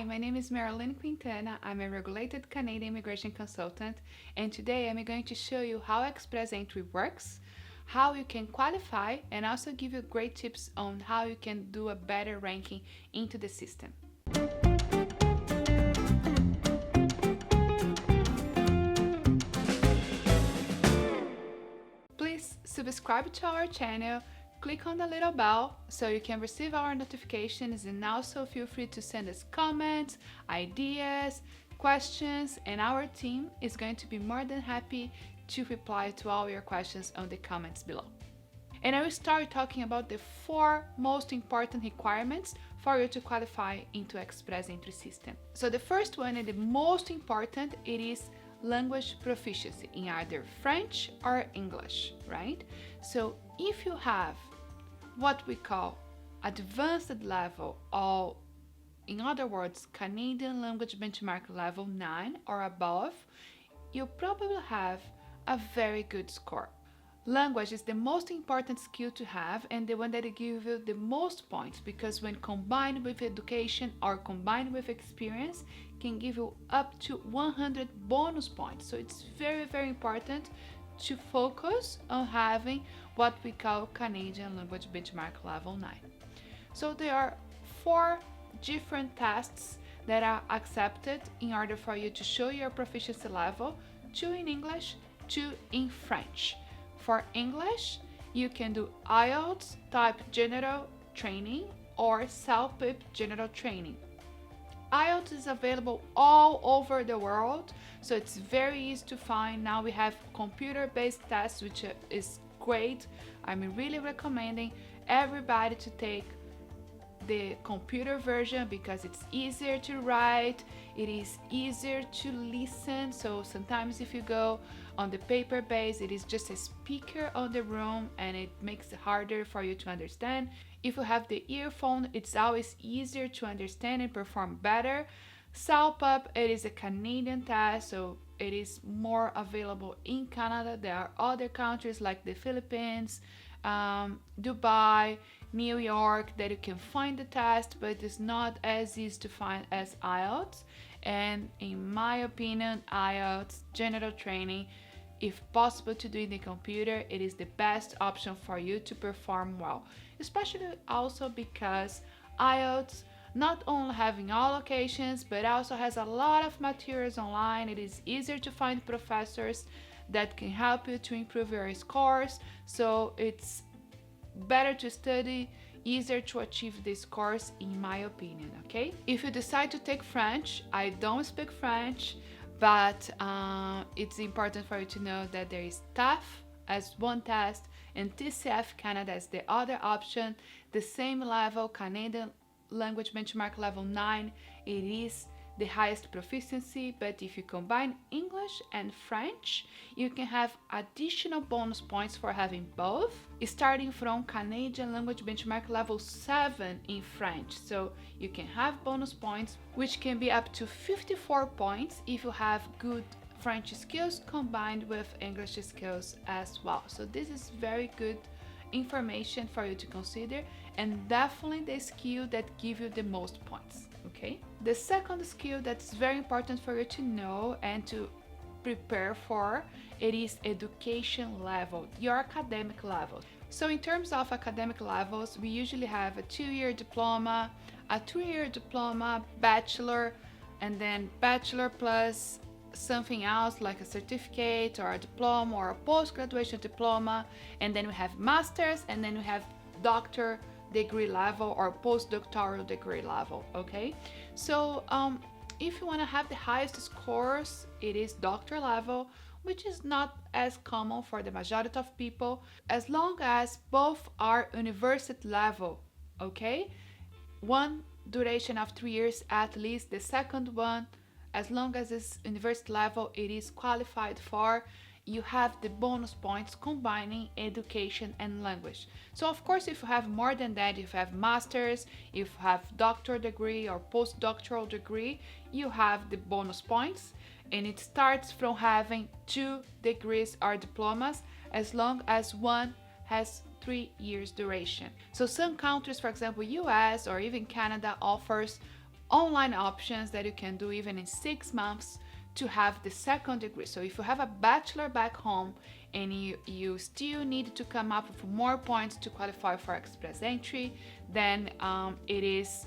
Hi, my name is Marilyn Quintana. I'm a regulated Canadian immigration consultant, and today I'm going to show you how Express Entry works, how you can qualify, and also give you great tips on how you can do a better ranking into the system. Please subscribe to our channel, click on the little bell so you can receive our notifications, and also feel free to send us comments, ideas, questions, and our team is going to be more than happy to reply to all your questions on the comments below. And I will start talking about the 4 most important requirements for you to qualify into Express Entry system. So the first one, and the most important, it is language proficiency in either French or English, right? So if you have what we call advanced level, or in other words, Canadian language benchmark level 9 or above, you probably have a very good score. Language is the most important skill to have and the one that will give you the most points, because when combined with education or combined with experience can give you up to 100 bonus points. So it's very, very important to focus on having what we call Canadian language benchmark level 9. So there are 4 different tests that are accepted in order for you to show your proficiency level: 2 in English, 2 in French. For English, you can do IELTS type general training or CELPIP general training. IELTS is available all over the world, so it's very easy to find. Now we have computer-based tests, which is great. I'm really recommending everybody to take the computer version because it's easier to write, it is easier to listen. So sometimes if you go on the paper base, it is just a speaker on the room and it makes it harder for you to understand. If you have the earphone, it's always easier to understand and perform better. CELPIP, it is a Canadian test, so it is more available in Canada. There are other countries like the Philippines, Dubai, New York that you can find the test, but it's not as easy to find as IELTS. And in my opinion, IELTS general training, if possible to do in the computer, it is the best option for you to perform well, especially also because IELTS not only having all locations but also has a lot of materials online. It is easier to find professors that can help you to improve your scores, so it's better to study, easier to achieve this course in my opinion. Okay, if you decide to take French, I don't speak French, but it's important for you to know that there is TAF as one test and TCF Canada as the other option. The same level, Canadian language benchmark level 9, it is the highest proficiency, but if you combine English and French, you can have additional bonus points for having both, starting from Canadian language benchmark level 7 in French. So you can have bonus points, which can be up to 54 points if you have good French skills combined with English skills as well. So this is very good information for you to consider, and definitely the skill that gives you the most points. Okay, the second skill that's very important for you to know and to prepare for, it is education level, your academic level. So in terms of academic levels, we usually have a 2-year diploma, a 2-year diploma, bachelor, and then bachelor plus something else like a certificate or a diploma or a post-graduation diploma, and then we have masters, and then we have doctor degree level or postdoctoral degree level. Okay, so if you want to have the highest scores, it is doctor level, which is not as common for the majority of people, as long as both are university level. Okay, one duration of 3 years at least, the second one, as long as it's university level, it is qualified for. You have the bonus points combining education and language. So of course, if you have more than that, if you have masters, if you have doctoral degree or postdoctoral degree, you have the bonus points, and it starts from having 2 degrees or diplomas as long as one has 3 years duration. So some countries, for example US or even Canada, offers online options that you can do even in 6 months to have the second degree. So if you have a bachelor back home and you still need to come up with more points to qualify for express entry, then it is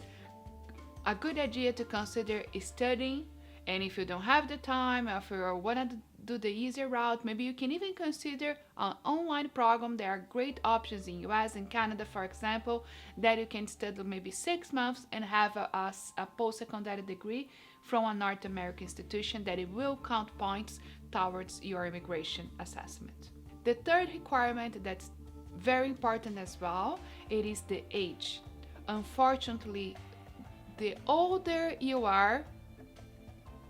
a good idea to consider studying. And if you don't have the time, or if you want to do the easier route, maybe you can even consider an online program. There are great options in US and Canada, for example, that you can study maybe 6 months and have a post-secondary degree from a North American institution that it will count points towards your immigration assessment. The third requirement that's very important as well, it is the age. Unfortunately, the older you are,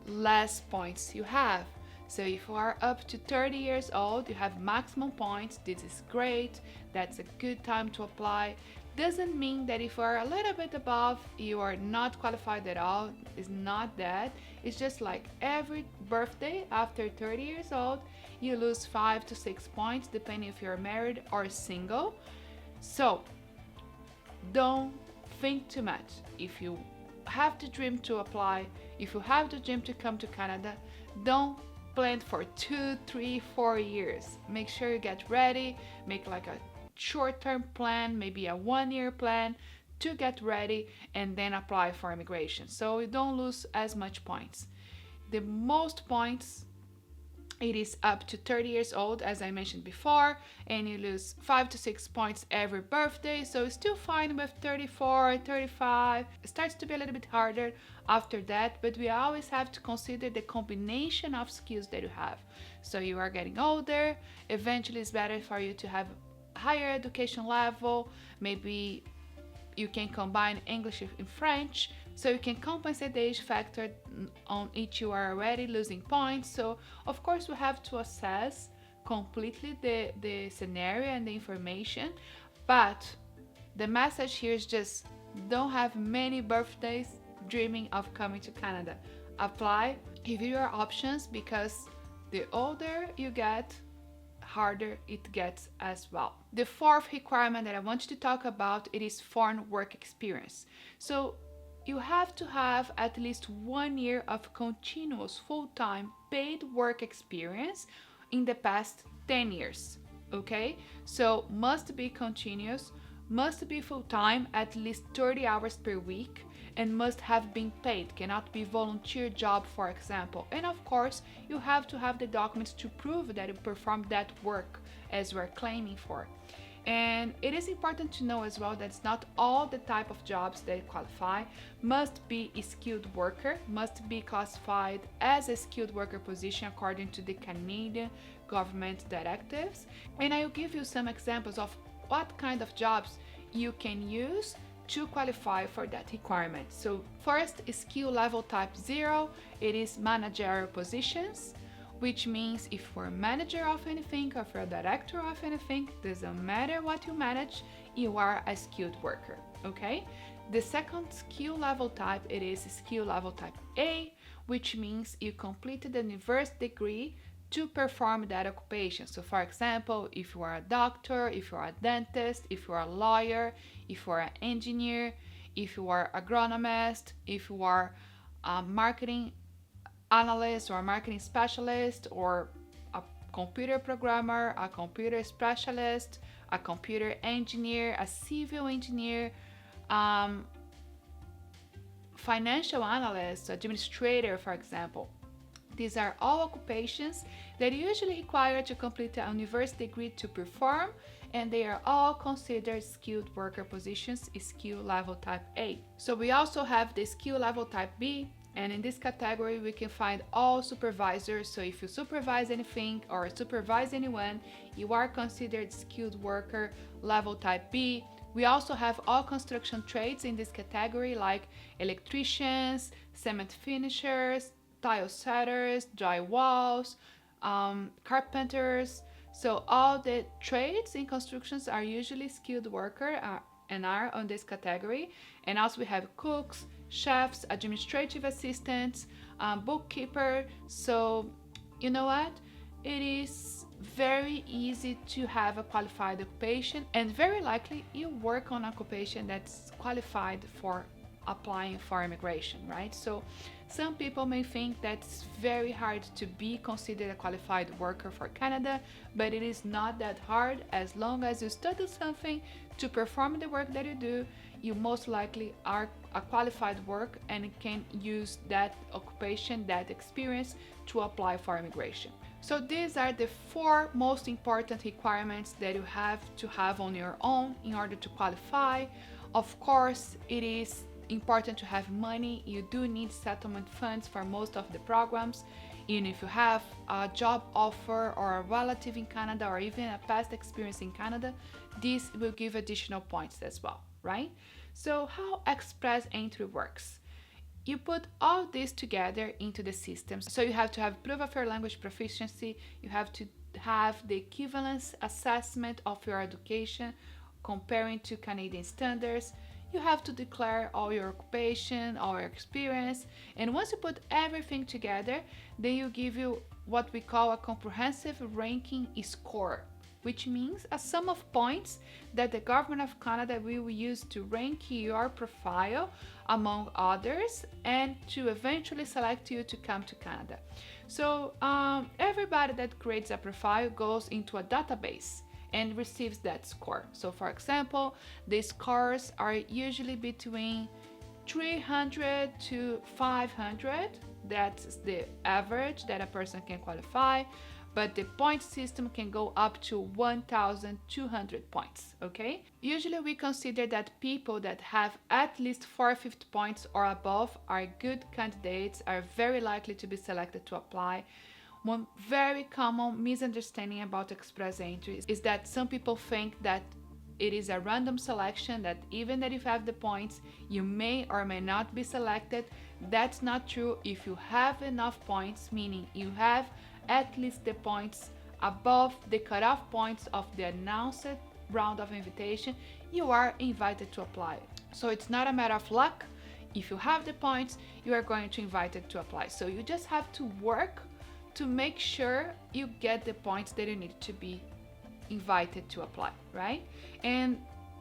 less points you have. So if you are up to 30 years old, you have maximum points. This is great. That's a good time to apply. Doesn't mean that if you are a little bit above, you are not qualified at all. It's not that. It's just like every birthday after 30 years old, you lose 5 to 6 points depending if you're married or single. So don't think too much. If you have the dream to apply, if you have the dream to come to Canada, don't plan for 2, 3, 4 years. Make sure you get ready, make like a short-term plan, maybe a 1-year plan to get ready and then apply for immigration, so you don't lose as much points. The most points, it is up to 30 years old, as I mentioned before, and you lose 5 to 6 points every birthday, so it's still fine with 34, 35. It starts to be a little bit harder after that, but we always have to consider the combination of skills that you have. So you are getting older, eventually it's better for you to have higher education level, maybe you can combine English and French, so you can compensate the age factor on each you are already losing points. So of course we have to assess completely the scenario and the information, but the message here is just don't have many birthdays dreaming of coming to Canada. Apply, review your options, because the older you get, harder it gets as well. The fourth requirement that I want you to talk about, it is foreign work experience. So you have to have at least 1 year of continuous full-time paid work experience in the past 10 years, okay? So must be continuous, must be full-time, at least 30 hours per week, and must have been paid, cannot be volunteer job, for example. And of course, you have to have the documents to prove that you performed that work as we're claiming for. And it is important to know as well that it's not all the type of jobs that qualify. Must be a skilled worker, must be classified as a skilled worker position according to the Canadian government directives. And I will give you some examples of what kind of jobs you can use to qualify for that requirement. So first, skill level type 0, it is managerial positions, which means if you're a manager of anything or if you're a director of anything, doesn't matter what you manage, you are a skilled worker, okay? The second skill level type, it is skill level type A, which means you completed a university degree to perform that occupation. So for example, if you are a doctor, if you are a dentist, if you are a lawyer, if you are an engineer, if you are agronomist, if you are a marketing analyst or a marketing specialist, or a computer programmer, a computer specialist, a computer engineer, a civil engineer, financial analyst, administrator, for example. These are all occupations that usually require to complete a university degree to perform, and they are all considered skilled worker positions, skill level type A. So we also have the skill level type B, and in this category we can find all supervisors. So if you supervise anything or supervise anyone, you are considered skilled worker level type B. We also have all construction trades in this category, like electricians, cement finishers, tile setters, drywalls, carpenters. So all the trades in constructions are usually skilled worker and are on this category. And also we have cooks, chefs, administrative assistants, bookkeeper. So you know what? It is very easy to have a qualified occupation, and very likely you work on an occupation that's qualified for applying for immigration, right? So some people may think that it's very hard to be considered a qualified worker for Canada, but it is not that hard. As long as you study something to perform the work that you do, you most likely are a qualified worker and can use that occupation, that experience to apply for immigration. So these are the 4 most important requirements that you have to have on your own in order to qualify. Of course, it is important to have money. You do need settlement funds for most of the programs. Even if you have a job offer or a relative in Canada or even a past experience in Canada, this will give additional points as well, right? So how express entry works? You put all this together into the system. So you have to have proof of your language proficiency. You have to have the equivalence assessment of your education comparing to Canadian standards. You have to declare all your occupation, all your experience, and once you put everything together, then you give you what we call a comprehensive ranking score, which means a sum of points that the government of Canada will use to rank your profile among others and to eventually select you to come to Canada. So everybody that creates a profile goes into a database and receives that score. So for example, the scores are usually between 300 to 500. That's the average that a person can qualify, but the point system can go up to 1,200 points, okay? Usually we consider that people that have at least 450 points or above are good candidates, are very likely to be selected to apply. One very common misunderstanding about express entry is that some people think that it is a random selection, that even that if you have the points, you may or may not be selected. That's not true. If you have enough points, meaning you have at least the points above the cutoff points of the announced round of invitation, you are invited to apply. So it's not a matter of luck. If you have the points, you are going to be invited to apply. So you just have to work to make sure you get the points that you need to be invited to apply, right? And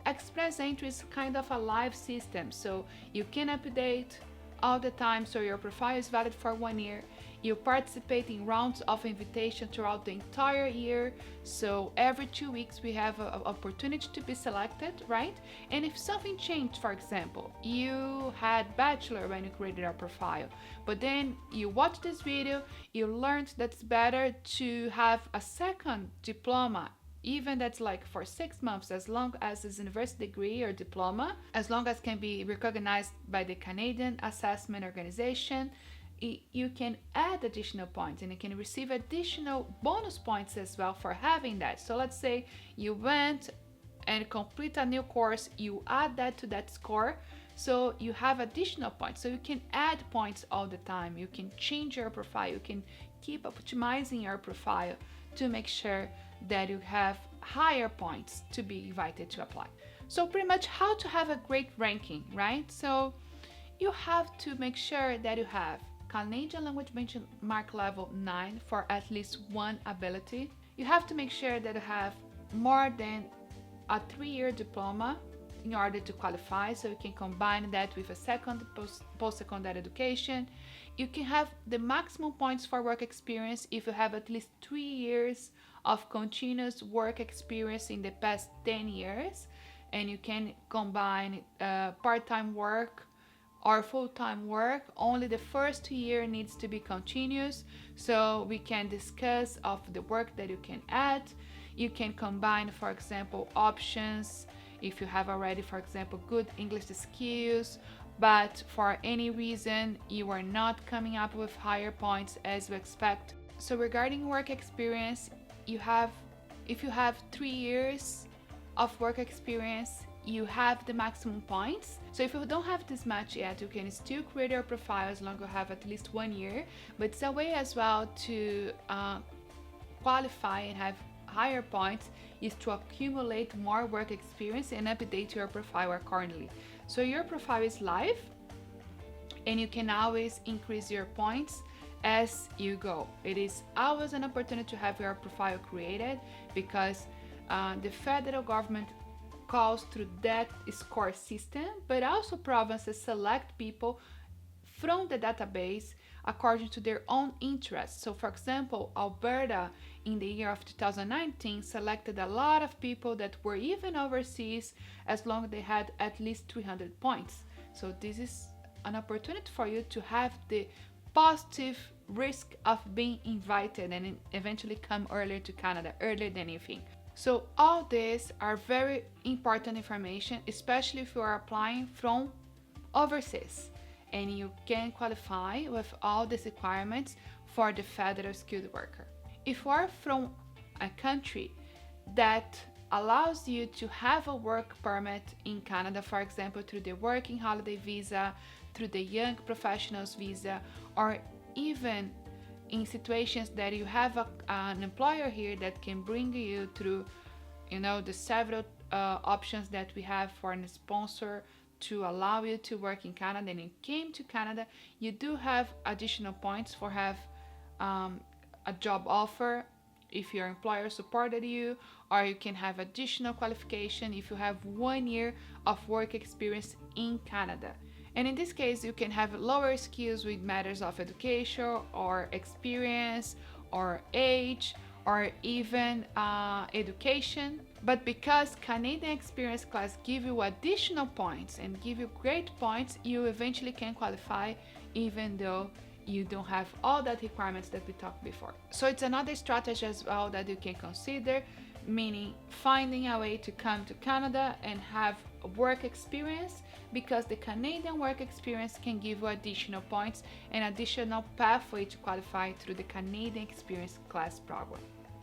express entry is kind of a live system, so you can update all the time, so your profile is valid for 1 year. You participate in rounds of invitation throughout the entire year, so every 2 weeks we have an opportunity to be selected, right? And if something changed, for example, you had bachelor when you created your profile, but then you watched this video, you learned that it's better to have a second diploma, even that's like for 6 months, as long as it's a university degree or diploma, as long as can be recognized by the Canadian Assessment Organization, you can add additional points and you can receive additional bonus points as well for having that. So let's say you went and complete a new course, you add that to that score, so you have additional points. So you can add points all the time. You can change your profile. You can keep optimizing your profile to make sure that you have higher points to be invited to apply. So pretty much how to have a great ranking, right? So you have to make sure that you have Canadian language benchmark level 9 for at least one ability. You have to make sure that you have more than a 3-year diploma in order to qualify, so you can combine that with a second post-secondary education. You can have the maximum points for work experience if you have at least 3 years of continuous work experience in the past 10 years, and you can combine part-time work or full-time work. Only the first year needs to be continuous, so we can discuss of the work that you can add. You can combine, for example, options if you have already, for example, good English skills, but for any reason you are not coming up with higher points as you expect. So regarding work experience, if you have 3 years of work experience, you have the maximum points. So if you don't have this match yet, you can still create your profile as long as you have at least 1 year, but it's a way as well to qualify and have higher points is to accumulate more work experience and update your profile accordingly. So your profile is live and you can always increase your points as you go. It is always an opportunity to have your profile created because the federal government goes through that score system, but also provinces select people from the database according to their own interests. So, for example, Alberta in the year of 2019 selected a lot of people that were even overseas as long as they had at least 300 points. So, this is an opportunity for you to have the positive risk of being invited and eventually come earlier to Canada, earlier than you think. So all these are very important information, especially if you are applying from overseas and you can qualify with all these requirements for the federal skilled worker. If you are from a country that allows you to have a work permit in Canada, for example, through the working holiday visa, through the young professionals visa, or even in situations that you have an employer here that can bring you through, the several options that we have for a sponsor to allow you to work in Canada, and you came to Canada, you do have additional points for have a job offer if your employer supported you, or you can have additional qualification if you have 1 year of work experience in Canada. And in this case, you can have lower skills with matters of education or experience or age or even education. But because Canadian experience class give you additional points and give you great points, you eventually can qualify even though you don't have all that requirements that we talked before. So it's another strategy as well that you can consider, meaning finding a way to come to Canada and have work experience, because the Canadian work experience can give you additional points and additional pathway to qualify through the Canadian Experience Class program.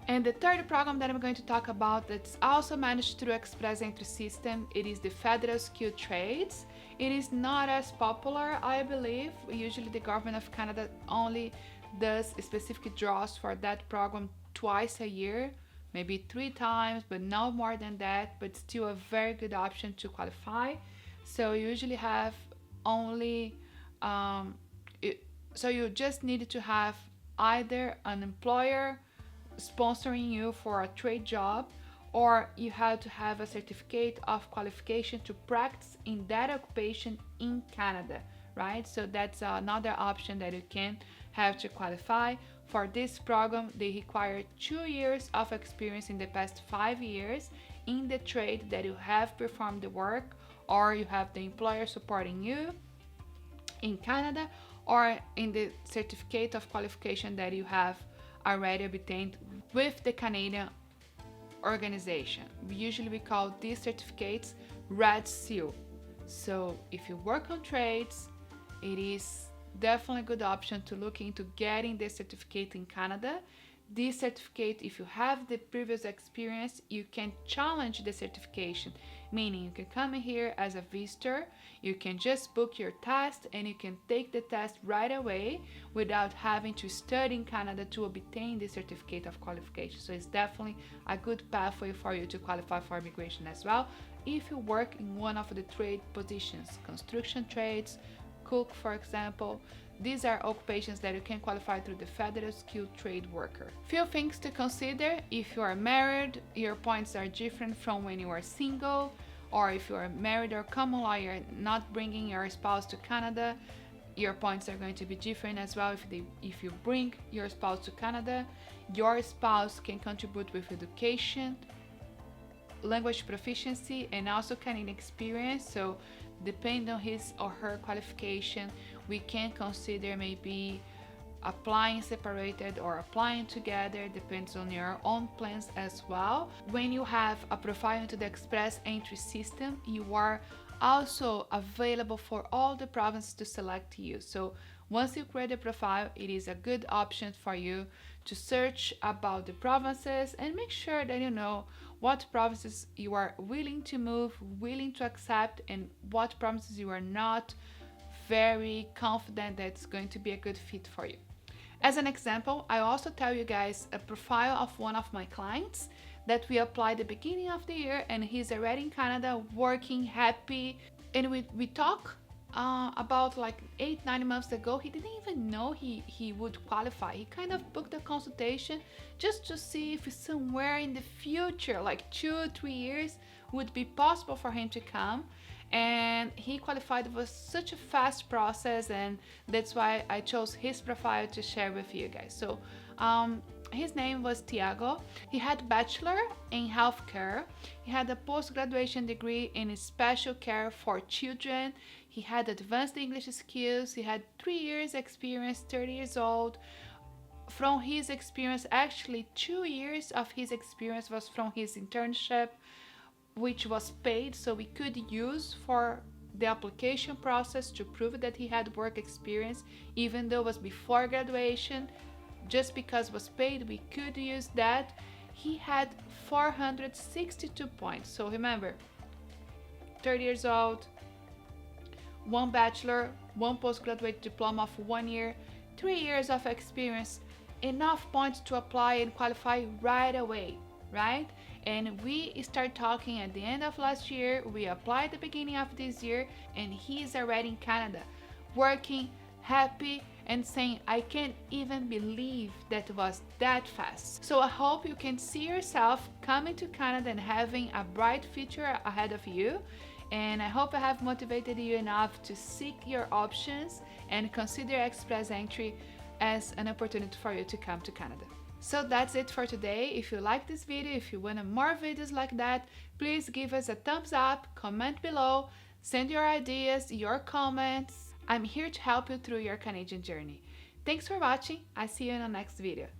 And the third program that I'm going to talk about that's also managed through Express Entry system, it is the Federal Skilled Trades. It is not as popular, I believe. Usually the government of Canada only does specific draws for that program twice a year, maybe 3 times, but no more than that, but still a very good option to qualify. So you usually have only, so you just need to have either an employer sponsoring you for a trade job, or you have to have a certificate of qualification to practice in that occupation in Canada, right? So that's another option that you can have to qualify. For this program, they require 2 years of experience in the past 5 years in the trade that you have performed the work, or you have the employer supporting you in Canada, or in the certificate of qualification that you have already obtained with the Canadian organization. Usually we call these certificates Red Seal. So if you work on trades, it is definitely a good option to look into getting the certificate in Canada. This certificate, if you have the previous experience, you can challenge the certification, meaning you can come here as a visitor, you can just book your test and you can take the test right away without having to study in Canada to obtain the certificate of qualification. So it's definitely a good pathway for you to qualify for immigration as well if you work in one of the trade positions, construction trades, cook, for example. These are occupations that you can qualify through the Federal Skilled Trade Worker. Few things to consider: if you are married, your points are different from when you are single, or if you are married or common law, you're not bringing your spouse to Canada, your points are going to be different as well. If you bring your spouse to Canada, your spouse can contribute with education, language proficiency, and also Canadian experience. So depending on his or her qualification, we can consider maybe applying separated or applying together, depends on your own plans as well. When you have a profile into the Express Entry system, you are also available for all the provinces to select you. So once you create a profile, it is a good option for you to search about the provinces and make sure that you know what provinces you are willing to move, willing to accept, and what provinces you are not very confident that it's going to be a good fit for you. As an example, I also tell you guys a profile of one of my clients that we applied the beginning of the year, and he's already in Canada, working, happy, and we talk about like 8-9 months ago. He didn't even know he would qualify. He kind of booked a consultation just to see if somewhere in the future, like 2-3 years, would be possible for him to come. And he qualified. It was such a fast process, and that's why I chose his profile to share with you guys. So his name was Tiago. He had bachelor in healthcare. He had a post-graduation degree in special care for children. He had advanced English skills. He had 3 years experience, 30 years old. From his experience, actually 2 years of his experience was from his internship, which was paid, so we could use for the application process to prove that he had work experience, even though it was before graduation. Just because it was paid, we could use that. He had 462 points. So remember, 30 years old, 1 bachelor, 1 postgraduate diploma of 1 year, 3 years of experience, enough points to apply and qualify right away, right? And we start talking at the end of last year, we applied at the beginning of this year, and he's already in Canada, working, happy, and saying, I can't even believe that it was that fast. So I hope you can see yourself coming to Canada and having a bright future ahead of you. And I hope I have motivated you enough to seek your options and consider express entry as an opportunity for you to come to Canada. So that's it for today. If you like this video, if you want more videos like that, please give us a thumbs up, comment below, send your ideas, your comments. I'm here to help you through your Canadian journey. Thanks for watching. I'll see you in the next video.